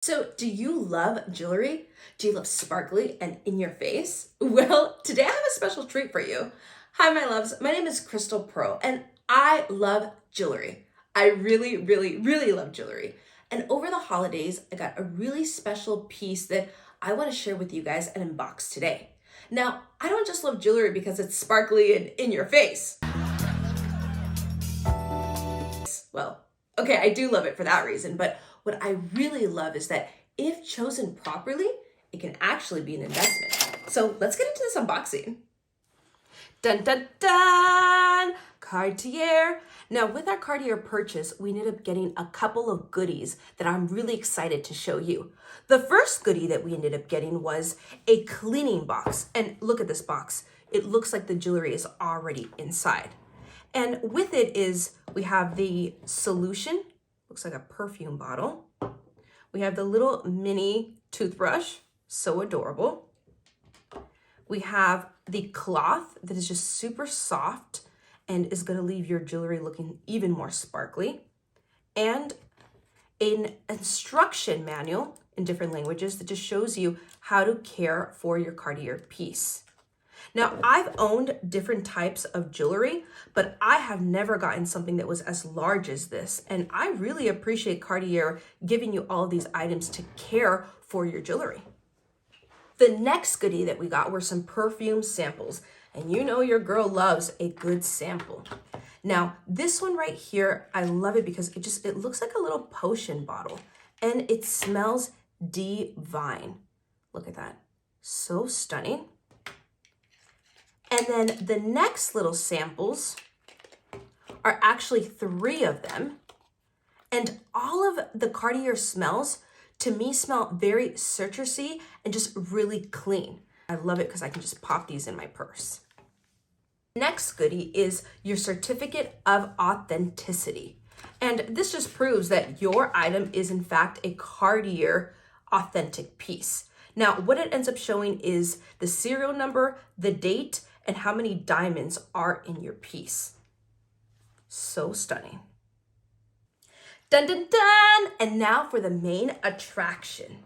So, do you love jewelry? Do you love sparkly and in your face? Well, today I have a special treat for you. Hi, my loves. My name is Crystal Pearl, and I love jewelry. I really love jewelry. And over the holidays, I got a really special piece that I want to share with you guys and unbox today. Now, I don't just love jewelry because it's sparkly and in your face. Well, okay, I do love it for that reason, but what I really love is that if chosen properly, it can actually be an investment. So let's get into this unboxing. Dun dun dun! Cartier. Now with our Cartier purchase, we ended up getting a couple of goodies that I'm really excited to show you. The first goodie that we ended up getting was a cleaning box. And look at this box. It looks like the jewelry is already inside. And with it we have the solution, looks like a perfume bottle. We have the little mini toothbrush, so adorable. We have the cloth that is just super soft and is gonna leave your jewelry looking even more sparkly. And an instruction manual in different languages that just shows you how to care for your Cartier piece. Now, I've owned different types of jewelry, but I have never gotten something that was as large as this. And I really appreciate Cartier giving you all of these items to care for your jewelry. The next goodie that we got were some perfume samples. And you know your girl loves a good sample. Now, this one right here, I love it because it looks like a little potion bottle. And it smells divine. Look at that. So stunning. And then the next little samples are actually 3 of them. And all of the Cartier smells, to me, smell very citrusy and just really clean. I love it because I can just pop these in my purse. Next goodie is your certificate of authenticity. And this just proves that your item is in fact a Cartier authentic piece. Now, what it ends up showing is the serial number, the date, and how many diamonds are in your piece. So stunning. Dun dun dun! And now for the main attraction.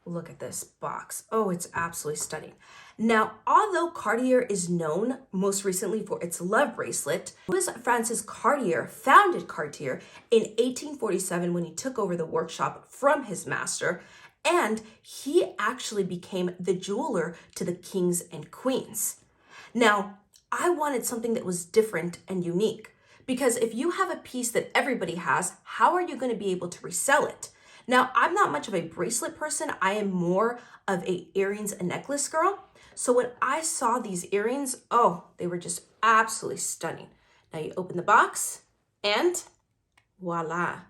Look at this box. Oh, it's absolutely stunning. Now, although Cartier is known most recently for its love bracelet, Louis Francis Cartier founded Cartier in 1847 when he took over the workshop from his master, and he actually became the jeweler to the kings and queens. Now, I wanted something that was different and unique, because if you have a piece that everybody has, how are you going to be able to resell it? Now, I'm not much of a bracelet person. I am more of a earrings and necklace girl. So when I saw these earrings, oh, they were just absolutely stunning. Now you open the box and voila.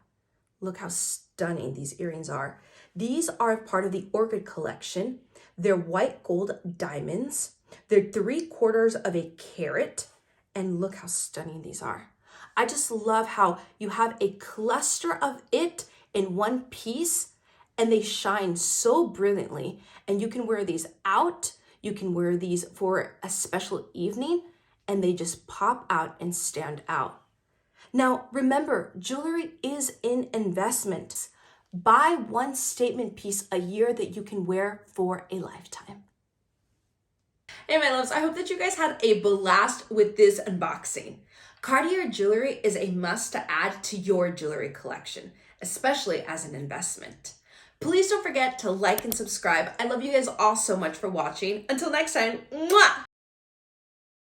Look how stunning these earrings are. These are part of the Orchid collection. They're white gold diamonds. They're 3/4 of a carat. And look how stunning these are. I just love how you have a cluster of it in one piece, and they shine so brilliantly. And you can wear these out, you can wear these for a special evening, and they just pop out and stand out. Now, remember, jewelry is an investment. Buy one statement piece a year that you can wear for a lifetime. Hey, my loves, I hope that you guys had a blast with this unboxing. Cartier jewelry is a must to add to your jewelry collection, especially as an investment. Please don't forget to like and subscribe. I love you guys all so much for watching. Until next time, mwah!